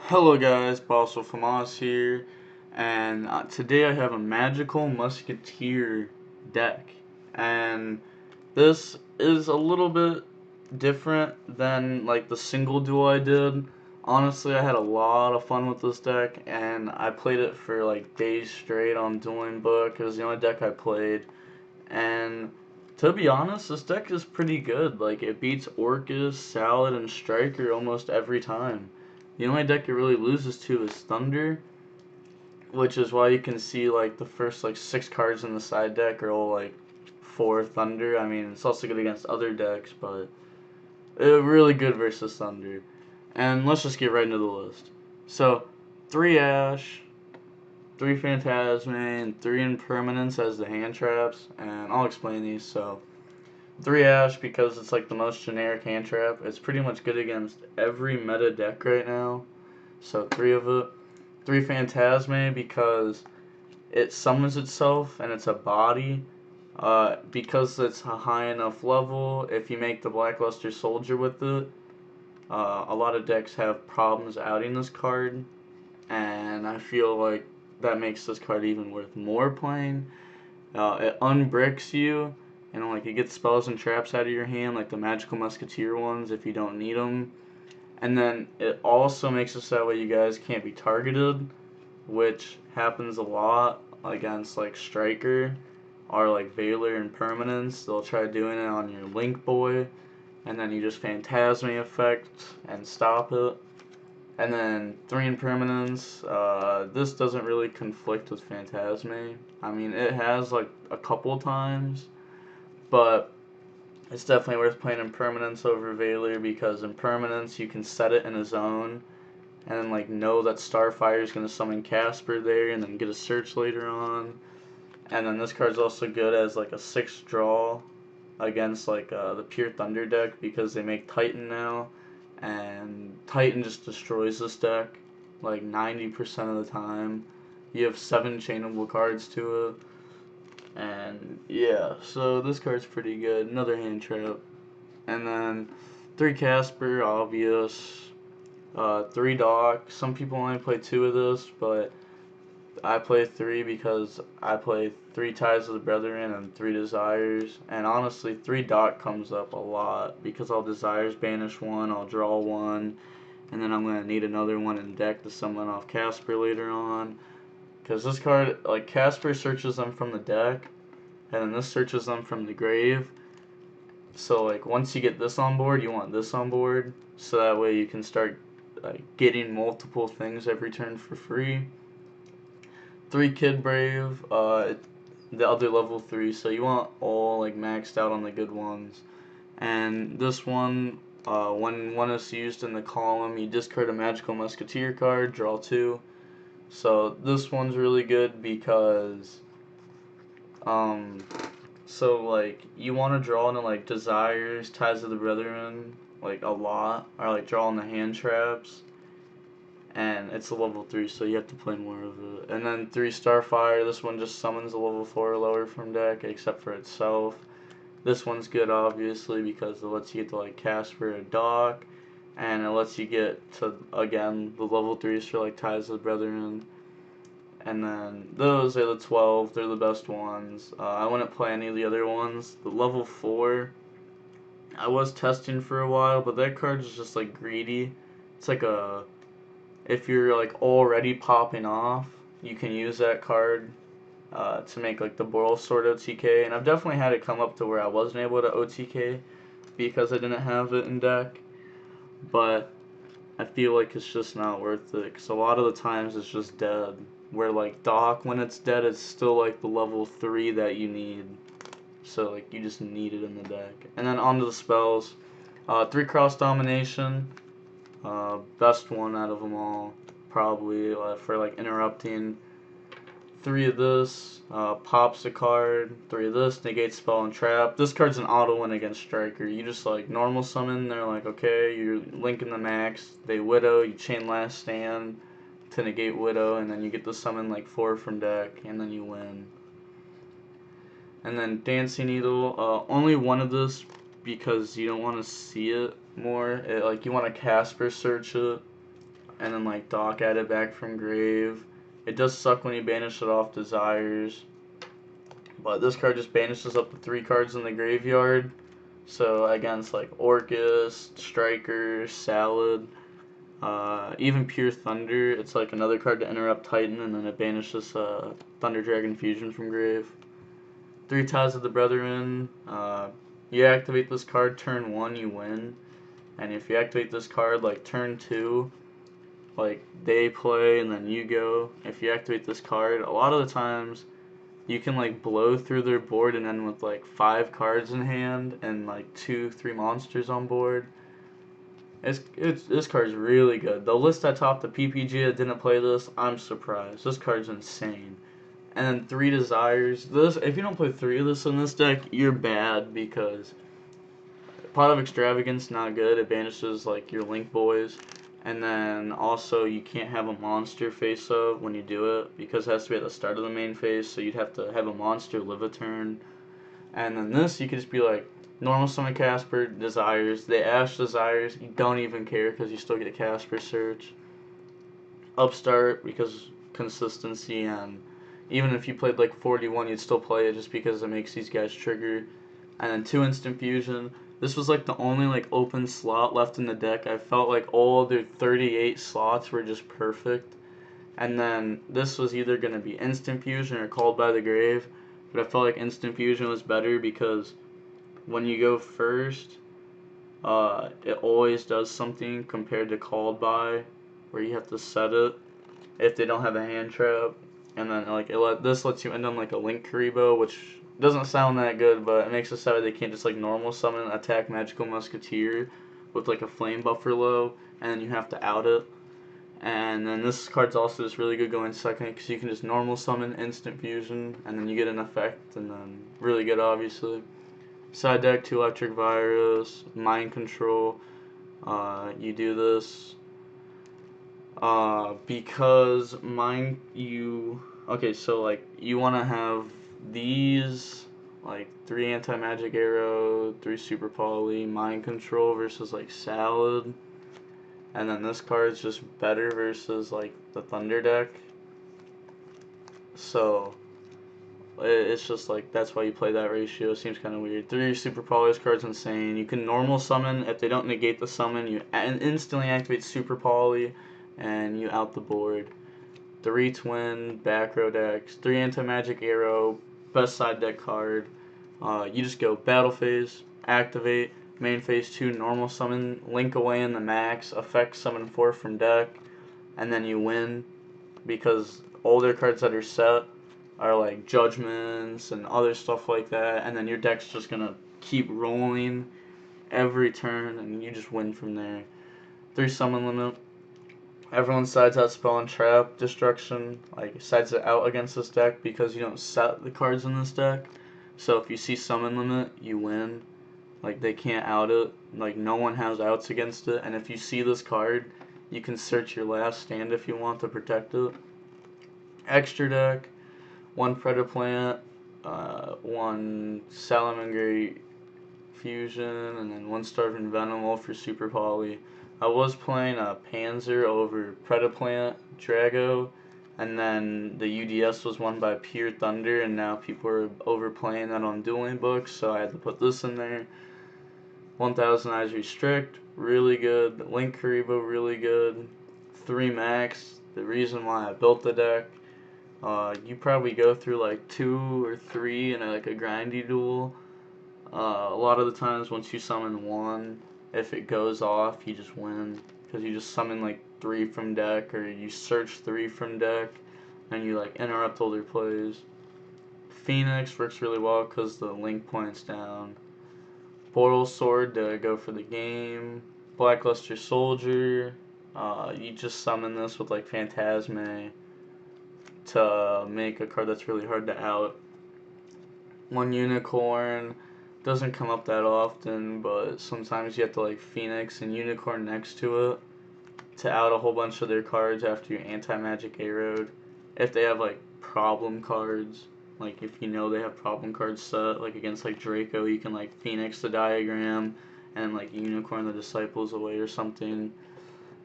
Hello guys, Basil Famas here, and today I have a magical Musketeer deck, and this is a little bit different than like the single duel I did. Honestly, I had a lot of fun with this deck, and I played it for like days straight on Dueling Book. It was the only deck I played, and to be honest, this deck is pretty good. Like, it beats Orcus, Salad, and Striker almost every time. The only deck it really loses to is Thunder, which is why you can see like the first like 6 cards in the side deck are all like 4 Thunder. I mean, it's also good against other decks, but really good versus Thunder. And let's just get right into the list. So, 3 Ash, 3 Phantasme, and 3 Impermanence as the hand traps, and I'll explain these. So, 3 Ash because it's like the most generic hand trap. It's pretty much good against every meta deck right now. So 3 of it. 3 Phantasme because it summons itself and it's a body. Because it's a high enough level, if you make the Blackluster Soldier with it, a lot of decks have problems outing this card, and I feel like that makes this card even worth more playing. It unbricks you, and like it gets spells and traps out of your hand, like the Magical Musketeer ones, if you don't need them. And then it also makes it so that way you guys can't be targeted, which happens a lot against like Striker or like Valor and Permanence. They'll try doing it on your Link Boy, and then you just Phantasme effect and stop it. And then 3 Impermanence, this doesn't really conflict with Phantasme. I mean, it has like a couple times, but it's definitely worth playing Impermanence over Valor because Impermanence you can set it in a zone and then like know that Starfire is going to summon Casper there and then get a search later on. And then this card's also good as like a 6 draw against like the Pure Thunder deck because they make Titan now, and Titan just destroys this deck like 90% of the time. You have 7 chainable cards to it, and yeah, so this card's pretty good. Another hand trap. And then 3 Casper, obvious. 3 Doc. Some people only play 2 of this, but I play 3 because I play 3 Ties of the Brethren and 3 Desires. And honestly, 3 Doc comes up a lot because I'll Desires banish 1, I'll draw 1, and then I'm going to need another one in deck to summon off Casper later on. Because this card, like, Casper searches them from the deck, and then this searches them from the grave. So, like, once you get this on board, you want this on board, so that way you can start getting multiple things every turn for free. 3 Kid Brave, the other level 3, so you want all like maxed out on the good ones. And this one, when one is used in the column, you discard a Magical Musketeer card, draw 2. So this one's really good because, um, so like you want to draw into like Desires, Ties of the Brethren, like a lot, or like draw in the hand traps, and it's a level 3, so you have to play more of it. And then 3 Starfire, this one just summons a level 4 or lower from deck, except for itself. This one's good, obviously, because it lets you get to, like, Casper or Doc, and it lets you get to, again, the level 3s for, like, Ties of the Brethren. And then those are the 12, they're the best ones. I wouldn't play any of the other ones. The level 4, I was testing for a while, but that card is just, like, greedy. It's like a, if you're like already popping off, you can use that card to make like the Boral Sword OTK. And I've definitely had it come up to where I wasn't able to OTK because I didn't have it in deck. But I feel like it's just not worth it because a lot of the times it's just dead. Where like Doc, when it's dead, it's still like the level 3 that you need. So like you just need it in the deck. And then onto the spells. 3 Cross Domination. Best one out of them all, probably, for like interrupting. 3 of this, pops a card. 3 of this, negates spell and trap. This card's an auto win against Striker. You just like normal summon, they're like, okay, you're linking the max. They Widow, you chain Last Stand to negate Widow, and then you get to summon like 4 from deck, and then you win. And then Dancing Needle, only one of this because you don't want to see it more. Like you want to Casper search it. and then like Doc added back from grave. It does suck when you banish it off Desires, but this card just banishes up to 3 cards in the graveyard. So against like Orcus, Striker, Salad, even Pure Thunder, it's like another card to interrupt Titan, and then it banishes Thunder Dragon Fusion from grave. 3 Ties of the Brethren. You activate this card turn 1, you win. And if you activate this card like turn 2, like they play and then you go. If you activate this card, a lot of the times you can like blow through their board and end with like 5 cards in hand and like 2-3 monsters on board. This card's really good. The list I topped the PPG that didn't play this, I'm surprised. This card's insane. And then 3 Desires. This, if you don't play 3 of this in this deck, you're bad, because Pot of Extravagance, not good. It banishes like your Link Boys. And then also you can't have a monster face up when you do it, because it has to be at the start of the main phase, so you'd have to have a monster live a turn. And then this, you could just be like, normal summon Casper, Desires. They Ash Desires, you don't even care because you still get a Casper search. Upstart, because consistency, and even if you played like 41, you'd still play it just because it makes these guys trigger. And then 2 Instant Fusion. This was like the only like open slot left in the deck. I felt like all their 38 slots were just perfect. And then this was either going to be Instant Fusion or Called by the Grave. But I felt like Instant Fusion was better because when you go first, it always does something compared to Called by, where you have to set it if they don't have a hand trap. And then like this lets you end on like a Link Karibo, which doesn't sound that good, but it makes it so they can't just like normal summon attack Magical Musketeer with like a Flame Buffer low, and then you have to out it. And then this card's also just really good going second, because you can just normal summon Instant Fusion, and then you get an effect, and then really good obviously. Side deck, 2 Electric Virus, Mind Control. You do this because okay, so like you want to have these like 3 Anti-Magic Arrow, 3 Super Poly, Mind Control versus like Salad, and then this card's just better versus like the Thunder deck. So it's just like, that's why you play that ratio. Seems kind of weird. 3 Super Poly, this card's insane. You can normal summon. If they don't negate the summon, you instantly activate Super Poly and you out the board. 3 Twin, back row decks, 3 Anti-Magic Arrow, best side deck card. You just go battle phase, activate, main phase 2, normal summon, link away in the max, effect summon 4 from deck, and then you win, because all their cards that are set are like Judgments and other stuff like that, and then your deck's just gonna keep rolling every turn, and you just win from there. 3 Summon Limit. Everyone sides out Spell and Trap Destruction, like sides it out against this deck, because you don't set the cards in this deck. So if you see Summon Limit, you win. Like they can't out it. Like no one has outs against it. And if you see this card, you can search your last stand if you want to protect it. Extra deck, 1 Predaplant, 1 Salamangreat Fusion, and then 1 Starving Venomoth for Super Poly. I was playing a Panzer over Predaplant Drago, and then the UDS was won by Pure Thunder, and now people are overplaying that on dueling books, so I had to put this in there. 1000 Eyes Restrict, really good. Link Karibo, really good. 3 Max, the reason why I built the deck. You probably go through like 2 or 3 in like a grindy duel. A lot of the times once you summon 1, if it goes off, you just win, because you just summon like 3 from deck, or you search 3 from deck, and you like interrupt all their plays. Phoenix works really well because the link points down. Boral Sword to go for the game. Blackluster Soldier. You just summon this with like Phantasme to make a card that's really hard to out. 1 Unicorn. Doesn't come up that often, but sometimes you have to like Phoenix and Unicorn next to it to out a whole bunch of their cards after you Anti-Magic Arrowed. If they have like problem cards, like if you know they have problem cards set, like against like Draco, you can like Phoenix the Diagram and like Unicorn the Disciples away or something.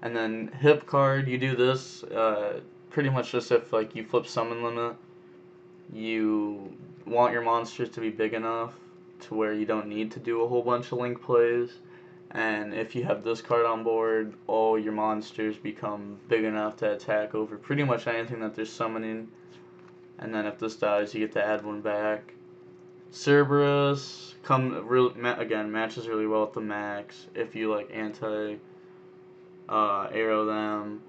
And then hip card, you do this pretty much just if like you flip summon limit, you want your monsters to be big enough to where you don't need to do a whole bunch of link plays. And if you have this card on board, all your monsters become big enough to attack over pretty much anything that they're summoning. And then if this dies, you get to add one back. Cerberus again matches really well with the max if you like anti arrow them,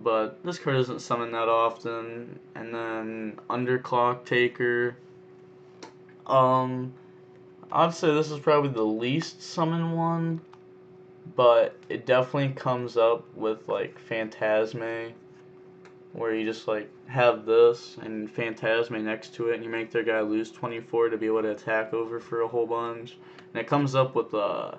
but this card isn't summoned that often. And then Underclock Taker. I'd say this is probably the least summoned one, but it definitely comes up with like Phantasme, where you just like have this and Phantasme next to it, and you make their guy lose 24 to be able to attack over for a whole bunch. And it comes up with the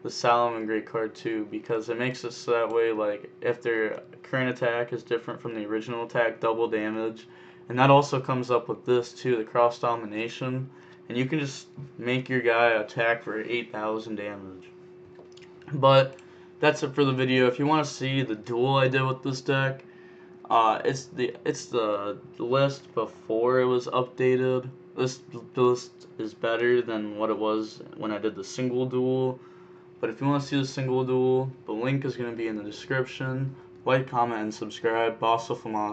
Solomon Great card too, because it makes it so that way like if their current attack is different from the original attack, double damage. And that also comes up with this too, the Cross Domination, and you can just make your guy attack for 8,000 damage. But that's it for the video. If you want to see the duel I did with this deck, it's the list before it was updated. This list is better than what it was when I did the single duel. But if you want to see the single duel, the link is going to be in the description. Like, comment, and subscribe. Boss of Famas.